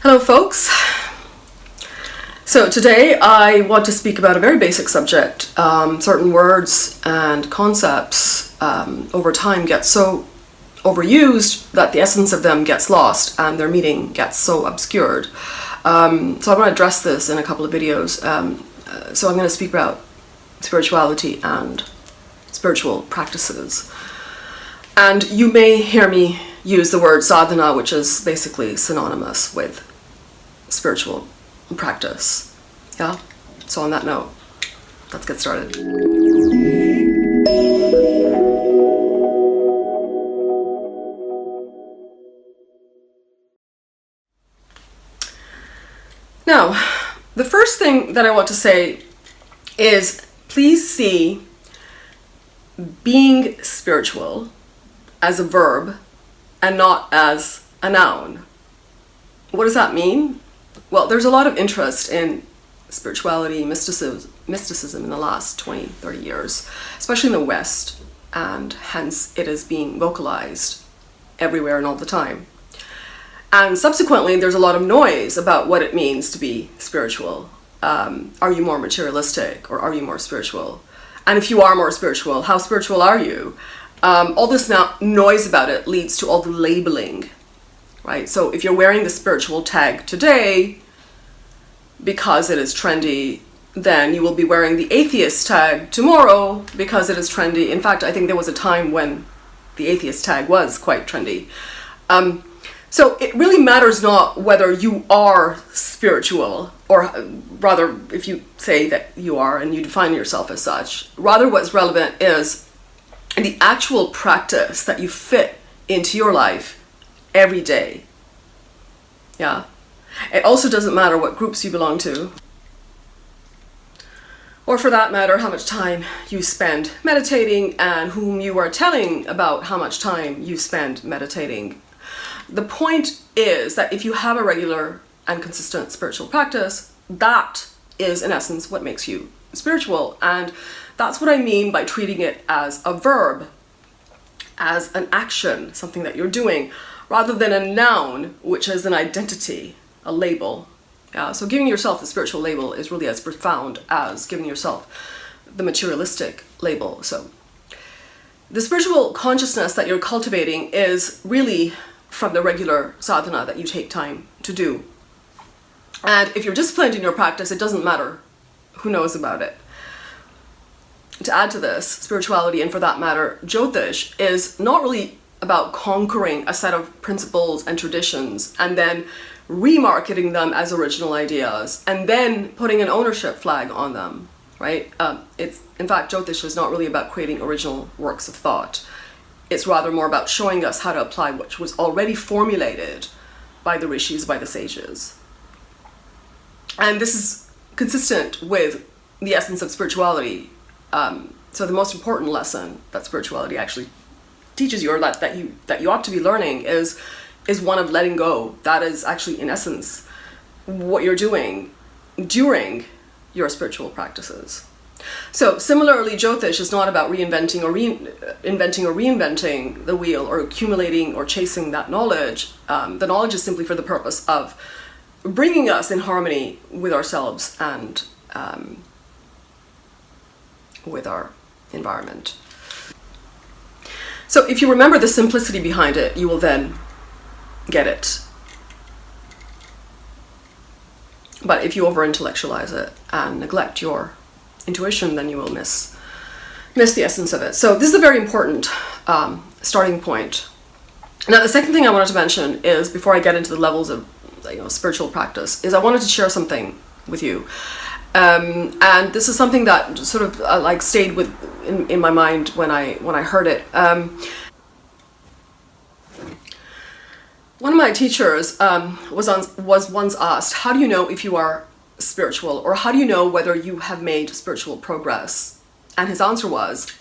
Hello folks. So today I want to speak about a very basic subject. Certain words and concepts over time get so overused that the essence of them gets lost and their meaning gets so obscured. So I'm going to address this in a couple of videos. So I'm going to speak about spirituality and spiritual practices. And you may hear me use the word sadhana, which is basically synonymous with spiritual practice. Yeah? So on that note, let's get started. Now, the first thing that I want to say is please see being spiritual as a verb and not as a noun. What does that mean? Well, there's a lot of interest in spirituality, mysticism in the last 20, 30 years, especially in the West, and hence it is being vocalized everywhere and all the time. And subsequently, there's a lot of noise about what it means to be spiritual. Are you more materialistic or are you more spiritual? And if you are more spiritual, how spiritual are you? All this noise about it leads to all the labeling, right? So if you're wearing the spiritual tag today because it is trendy, then you will be wearing the atheist tag tomorrow because it is trendy. In fact, I think there was a time when the atheist tag was quite trendy. So it really matters not whether you are spiritual, or rather, if you say that you are and you define yourself as such, rather what's relevant is the actual practice that you fit into your life every day. Yeah. It also doesn't matter what groups you belong to, or for that matter, how much time you spend meditating and whom you are telling about how much time you spend meditating. The point is that if you have a regular and consistent spiritual practice, that is in essence what makes you spiritual. And that's what I mean by treating it as a verb, as an action, something that you're doing, rather than a noun, which is an identity, a label. So giving yourself the spiritual label is really as profound as giving yourself the materialistic label. So the spiritual consciousness that you're cultivating is really from the regular sadhana that you take time to do. And if you're disciplined in your practice, it doesn't matter who knows about it. To add to this, spirituality, and for that matter, Jyotish, is not really about conquering a set of principles and traditions and then remarketing them as original ideas and then putting an ownership flag on them, right? In fact, Jyotish is not really about creating original works of thought. It's rather more about showing us how to apply what was already formulated by the rishis, by the sages. And this is consistent with the essence of spirituality. So the most important lesson that spirituality actually teaches you, or that you ought to be learning, is one of letting go. That is actually, in essence, what you're doing during your spiritual practices. So similarly, Jyotish is not about reinventing or reinventing the wheel or accumulating or chasing that knowledge. The knowledge is simply for the purpose of bringing us in harmony with ourselves and with our environment. So if you remember the simplicity behind it, you will then get it. But if you over-intellectualize it and neglect your intuition, then you will miss the essence of it. So this is a very important starting point. Now, the second thing I wanted to mention is, before I get into the levels of spiritual practice, is I wanted to share something with you. And this is something that sort of stayed in my mind when I heard it. One of my teachers was once asked, how do you know if you are spiritual, or how do you know whether you have made spiritual progress? And his answer was,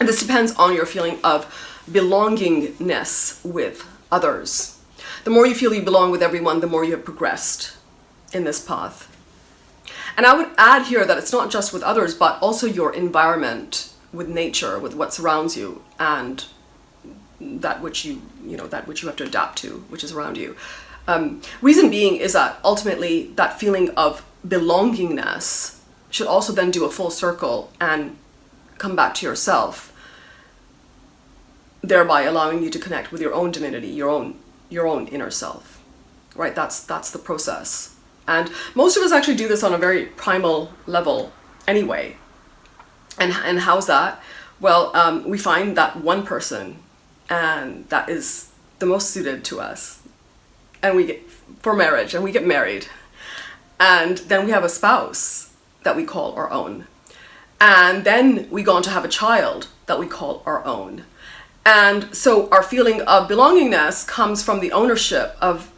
this depends on your feeling of belongingness with others. The more you feel you belong with everyone, the more you have progressed in this path. And I would add here that it's not just with others, but also your environment, with nature, with what surrounds you, and that which you have to adapt to, which is around you. Reason being is that ultimately that feeling of belongingness should also then do a full circle and come back to yourself, thereby allowing you to connect with your own divinity, your own inner self, right? That's the process. And most of us actually do this on a very primal level anyway. And how's that? Well, we find that one person, and that is the most suited to us, and we get for marriage, and we get married, and then we have a spouse that we call our own, and then we go on to have a child that we call our own. And so our feeling of belongingness comes from the ownership of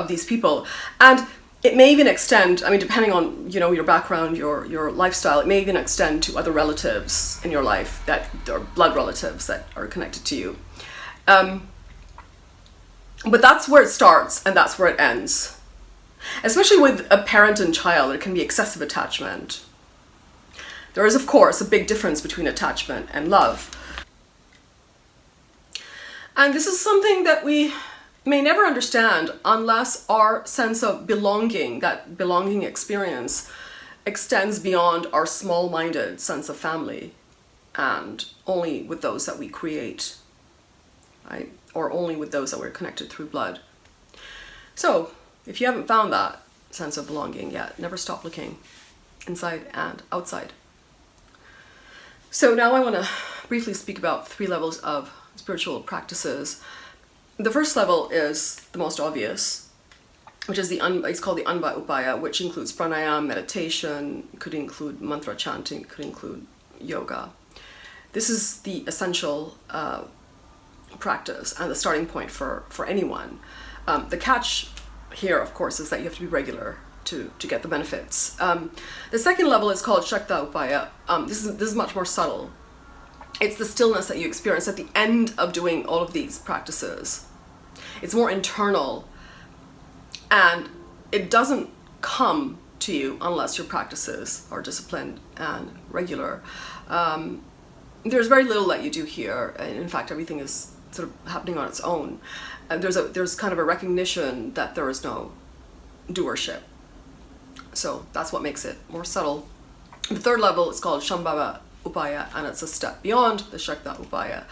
these people. And it may even extend, I mean, depending on, you know, your background, your lifestyle, it may even extend to other relatives in your life that are blood relatives that are connected to you. But that's where it starts and that's where it ends. Especially with a parent and child, it can be excessive attachment. There is, of course, a big difference between attachment and love. And this is something that we may never understand unless our sense of belonging, that belonging experience, extends beyond our small-minded sense of family and only with those that we create, right? Or only with those that we're connected through blood. So, if you haven't found that sense of belonging yet, never stop looking inside and outside. So now I want to briefly speak about 3 levels of spiritual practices. The first level is the most obvious, which is it's called the Anba Upaya, which includes pranayama, meditation, could include mantra chanting, could include yoga. This is the essential practice and the starting point for anyone. The catch here, of course, is that you have to be regular to get the benefits. The second level is called Shakta Upaya. This is much more subtle. It's the stillness that you experience at the end of doing all of these practices. It's more internal, and it doesn't come to you unless your practices are disciplined and regular. There's very little that you do here, and in fact everything is sort of happening on its own. And there's kind of a recognition that there is no doership. So that's what makes it more subtle. The third level is called Shambhava Upaya, and it's a step beyond the Shakta Upaya.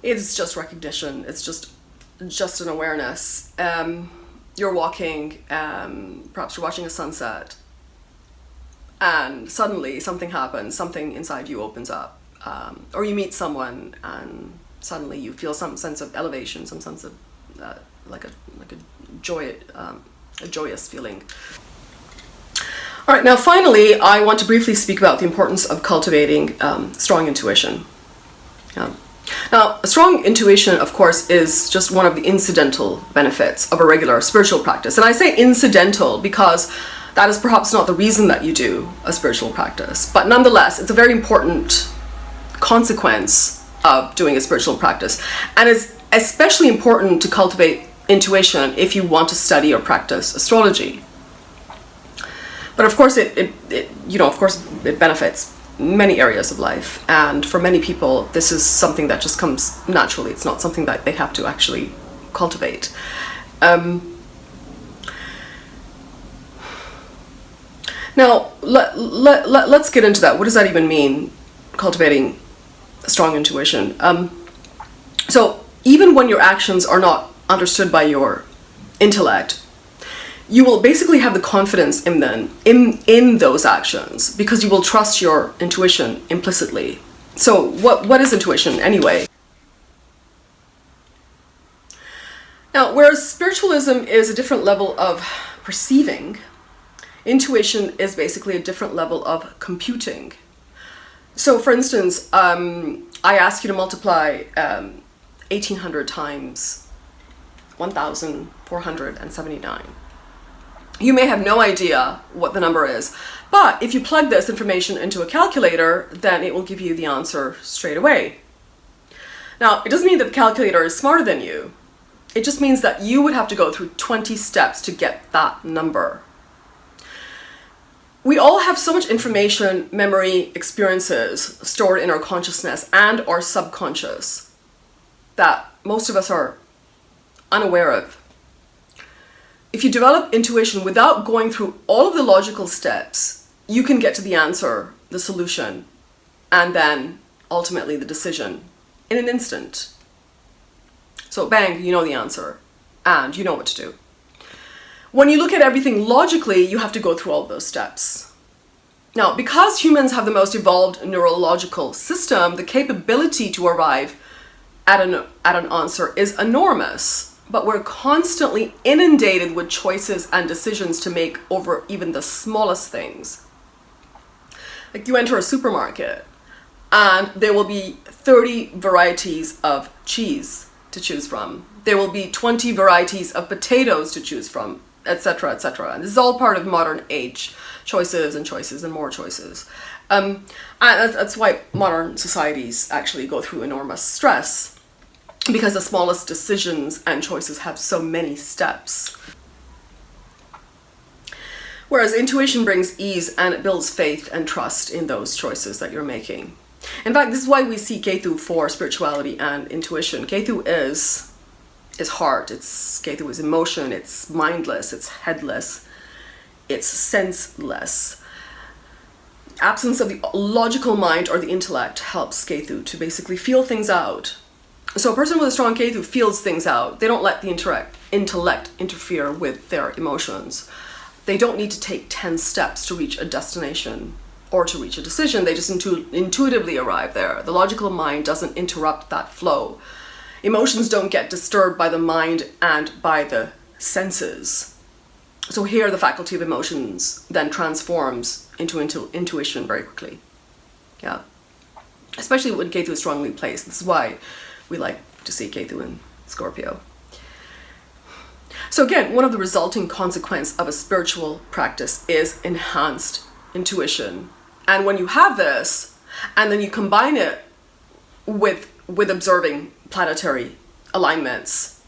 It's just recognition. It's just an awareness. You're walking, perhaps you're watching a sunset, and suddenly something happens, something inside you opens up. Or you meet someone, and suddenly you feel some sense of elevation, some sense of like a joyous feeling. All right, now finally, I want to briefly speak about the importance of cultivating strong intuition. Now, a strong intuition, of course, is just one of the incidental benefits of a regular spiritual practice. And I say incidental because that is perhaps not the reason that you do a spiritual practice. But nonetheless, it's a very important consequence of doing a spiritual practice. And it's especially important to cultivate intuition if you want to study or practice astrology. But of course, it benefits many areas of life, and for many people, this is something that just comes naturally. It's not something that they have to actually cultivate. Now, let's get into that. What does that even mean, cultivating strong intuition? So even when your actions are not understood by your intellect, you will basically have the confidence in those actions because you will trust your intuition implicitly. So what is intuition anyway? Now, whereas spiritualism is a different level of perceiving, intuition is basically a different level of computing. So for instance, I ask you to multiply 1800 times 1479. You may have no idea what the number is, but if you plug this information into a calculator, then it will give you the answer straight away. Now, it doesn't mean that the calculator is smarter than you. It just means that you would have to go through 20 steps to get that number. We all have so much information, memory, experiences stored in our consciousness and our subconscious that most of us are unaware of. if you develop intuition without going through all of the logical steps, you can get to the answer, the solution, and then ultimately the decision in an instant. So bang, you know the answer and you know what to do. When you look at everything logically, you have to go through all those steps. Now, because humans have the most evolved neurological system, the capability to arrive at an answer is enormous, but we're constantly inundated with choices and decisions to make over even the smallest things. Like you enter a supermarket and there will be 30 varieties of cheese to choose from. There will be 20 varieties of potatoes to choose from, etc., etc. And this is all part of modern age. Choices and choices and more choices. And that's why modern societies actually go through enormous stress, because the smallest decisions and choices have so many steps. Whereas intuition brings ease and it builds faith and trust in those choices that you're making. In fact, this is why we see Ketu for spirituality and intuition. Ketu is heart, Ketu is emotion, it's mindless, it's headless, it's senseless. Absence of the logical mind or the intellect helps Ketu to basically feel things out. So a person with a strong Ketu feels things out. They don't let the intellect interfere with their emotions. They don't need to take 10 steps to reach a destination or to reach a decision. They just intuitively arrive there. The logical mind doesn't interrupt that flow. Emotions don't get disturbed by the mind and by the senses. So here the faculty of emotions then transforms into intuition very quickly. Yeah. Especially when Ketu is strongly placed. This is why we like to see Ketu in Scorpio. So again, one of the resulting consequences of a spiritual practice is enhanced intuition. And when you have this, and then you combine it with observing planetary alignments,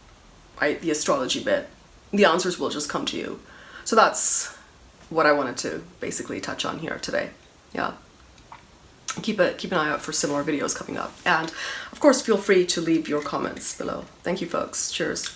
right, the astrology bit, the answers will just come to you. So that's what I wanted to basically touch on here today. Yeah. Keep an eye out for similar videos coming up. And of course, feel free to leave your comments below. Thank you, folks. Cheers.